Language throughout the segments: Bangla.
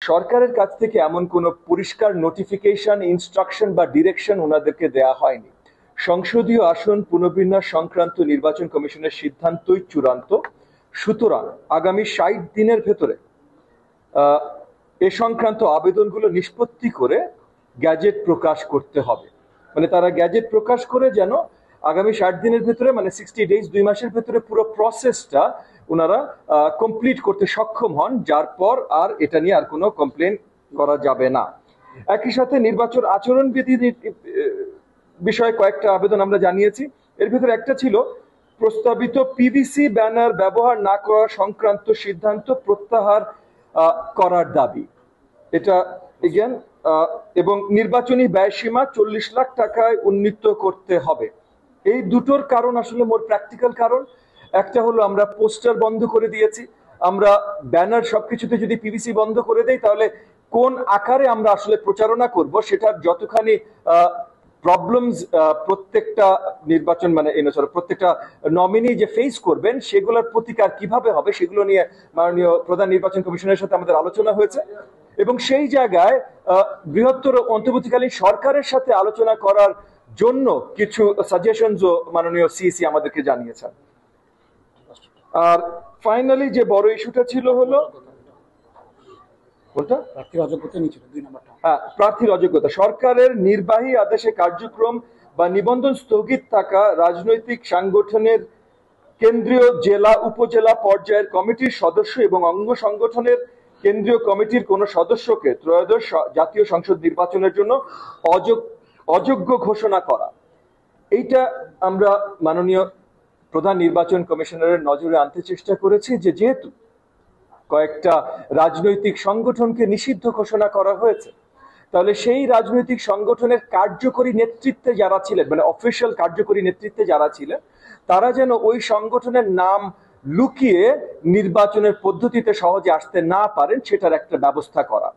সরকারের কাছ থেকে এমন কোনো পরিষ্কার নোটিফিকেশন, ইনস্ট্রাকশন বা ডিরেকশন ওনাদেরকে দেয়া হয়নি। সংসদীয় আসন পুনর্বিন্যাস সংক্রান্ত নির্বাচন কমিশনের সিদ্ধান্তই চূড়ান্ত। সুতরাং আগামী ৬০ দিনের ভেতরে এ সংক্রান্ত আবেদনগুলো নিষ্পত্তি করে গ্যাজেট প্রকাশ করতে হবে। মানে তারা গ্যাজেট প্রকাশ করে যেন আগামী ৬০ দিনের ভেতরে, মানে 60 ডেজ, 2 মাসের ভেতরে পুরো প্রসেসটা ওনারা কমপ্লিট করতে সক্ষম হন, যার পর আর এটা নিয়ে আর কোনো কমপ্লেন করা যাবে না। একই সাথে নির্বাচন আচরণবিধি বিষয়ে কয়েকটা আবেদন আমরা জানিয়েছি। এর ভিতরে একটা ছিল প্রস্তাবিত পিভিসি ব্যানার ব্যবহার না করা সংক্রান্ত সিদ্ধান্ত প্রত্যাহার করার দাবি। এটা এগেন, এবং নির্বাচনী ব্যয়সীমা 40 লাখ টাকায় উন্নীত করতে হবে। এই দুটোর কারণ আসলে মোর প্র্যাকটিক্যাল কারণ। একটা হলো আমরা পোস্টার বন্ধ করে দিয়েছি, আমরা ব্যানার সবকিছুতে যদি পিভিসি বন্ধ করে দেই তাহলে কোন আকারে আমরা আসলে প্রচারণা করব সেটার যতখানি প্রবলেমস প্রত্যেকটা নির্বাচন মানে প্রত্যেকটা নমিনি যে ফেস করবেন সেগুলোর প্রতিকার কিভাবে হবে সেগুলো নিয়ে মাননীয় প্রধান নির্বাচন কমিশনের সাথে আমাদের আলোচনা হয়েছে। এবং সেই জায়গায় বৃহত্তর অন্তর্বর্তীকালীন সরকারের সাথে আলোচনা করার জন্য কিছু সাজেশনসও মাননীয় সিইসি আমাদেরকে জানিয়েছেন। আর ফাইনালি যে বড় ইস্যুটা ছিল হলো প্রার্থীর অযোগ্যতা। সরকারের নির্বাহী আদেশে কার্যক্রম বা নিবন্ধন স্থগিত থাকা রাজনৈতিক সাংগঠনের কেন্দ্রীয়, জেলা, উপজেলা পর্যায়ের কমিটির সদস্য এবং অঙ্গ সংগঠনের কেন্দ্রীয় কমিটির কোন সদস্যকে ত্রয়োদশ জাতীয় সংসদ নির্বাচনের জন্য অযোগ্য ঘোষণা করা, এইটা আমরা মাননীয় প্রধান নির্বাচন কমিশনারের নজরে আনতে চেষ্টা করেছি যে যেহেতু কয়েকটা রাজনৈতিক সংগঠনকে নিষিদ্ধ ঘোষণা করা হয়েছে, তাহলে সেই রাজনৈতিক সংগঠনের কার্যকরী নেতৃত্বে যারা ছিলেন, মানে অফিসিয়াল কার্যকরী নেতৃত্বে যারা ছিলেন, তারা যেন ওই সংগঠনের নাম লুকিয়ে নির্বাচনের পদ্ধতিতে সহজে আসতে না পারেন সেটার একটা ব্যবস্থা করা।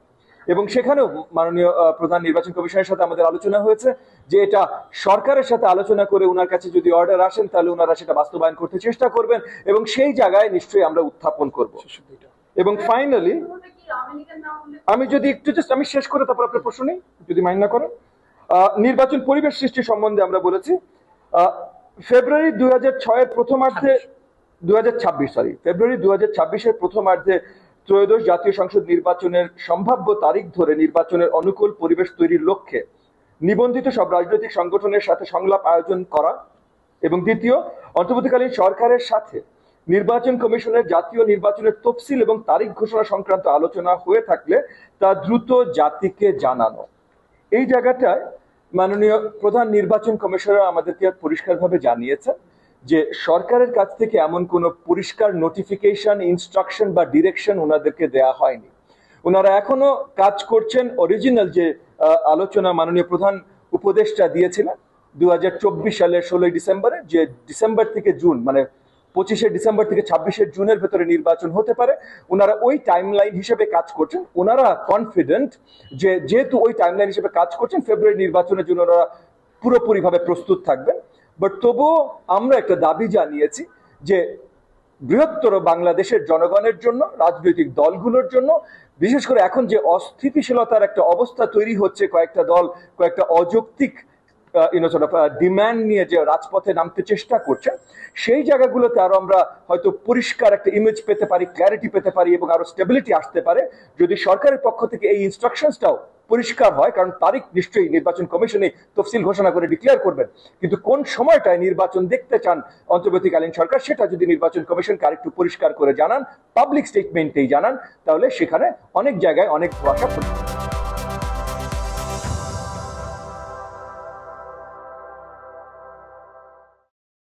এবং সেখানেও মাননীয় প্রধান নির্বাচন কমিশনের সাথে আমাদের আলোচনা হয়েছে যে এটা সরকারের সাথে আলোচনা করে ওনার কাছে যদি অর্ডার আসেন তাহলে ওনারা সেটা বাস্তবায়ন করতে চেষ্টা করবেন এবং সেই জায়গায় নিশ্চয়ই আমরা উত্থাপন করব। এবং ফাইনালি আমি যদি একটু আমি শেষ করে তারপর আপনার প্রশ্ন নেই যদি মাইন্ড না করেন, নির্বাচন পরিবেশ সৃষ্টি সম্বন্ধে আমরা বলেছি ফেব্রুয়ারি 2006-এর প্রথমার্ধে 2026-এর প্রথমার্ধে ত্রয়োদশ জাতীয় সংসদ নির্বাচনের সম্ভাব্য তারিখ ধরে নির্বাচনের অনুকূল পরিবেশ তৈরির লক্ষ্যে নিবন্ধিত সব রাজনৈতিক সংগঠনের সাথে সংলাপ আয়োজন করা। এবং দ্বিতীয়, অন্তর্বর্তীকালীন সরকারের সাথে নির্বাচন কমিশনের জাতীয় নির্বাচনের তফসিল এবং তারিখ ঘোষণা সংক্রান্ত আলোচনা হয়ে থাকলে তা দ্রুত জাতিকে জানানো। এই জায়গাটায় মাননীয় প্রধান নির্বাচন কমিশনার আমাদেরকে পরিষ্কারভাবে জানিয়েছেন যে সরকারের কাছ থেকে এমন কোনো পরিষ্কার নোটিফিকেশন, ইনস্ট্রাকশন বা ডিরেকশন ওনাদেরকে দেয়া হয়নি। ওনারা এখনো কাজ করছেন অরিজিনাল যে আলোচনা মাননীয় প্রধান উপদেষ্টা দিয়েছিলেন 2024 সালের 16 ডিসেম্বরে, যে ডিসেম্বর থেকে জুন, মানে 25শে ডিসেম্বর থেকে 26শে জুনের ভেতরে নির্বাচন হতে পারে। ওনারা ওই টাইমলাইন হিসেবে কাজ করছেন। ওনারা কনফিডেন্ট যে যেহেতু ওই টাইমলাইন হিসেবে কাজ করছেন ফেব্রুয়ারি নির্বাচনের জন্য ওনারা পুরোপুরিভাবে প্রস্তুত থাকবেন। বাট তবুও আমরা একটা দাবি জানিয়েছি যে বৃহত্তর বাংলাদেশের জনগণের জন্য, রাজনৈতিক দলগুলোর জন্য, বিশেষ করে এখন যে অস্থিতিশীলতার একটা অবস্থা তৈরি হচ্ছে, কয়েকটা দল কয়েকটা অযৌক্তিক ডিম্যান্ড নিয়ে যে রাজপথে নামতে চেষ্টা করছে, সেই জায়গাগুলোতে আরো আমরা হয়তো পরিষ্কার একটা ইমেজ পেতে পারি, ক্ল্যারিটি পেতে পারি এবং আরো স্টেবিলিটি আসতে পারে যদি সরকারের পক্ষ থেকে এই ইনস্ট্রাকশনসটাও পরিষ্কার হয়। কারণ তারিখ নিশ্চয়ই নির্বাচন কমিশনে তফসিল ঘোষণা করে ডিক্লেয়ার করবেন, কিন্তু কোন সময়টায় নির্বাচন দেখতে চান অন্তর্বর্তীকালীন সরকার সেটা যদি নির্বাচন কমিশনকে আরেকটু পরিষ্কার করে জানান, পাবলিক স্টেটমেন্টেই জানান, তাহলে সেখানে অনেক জায়গায় অনেক ভাষা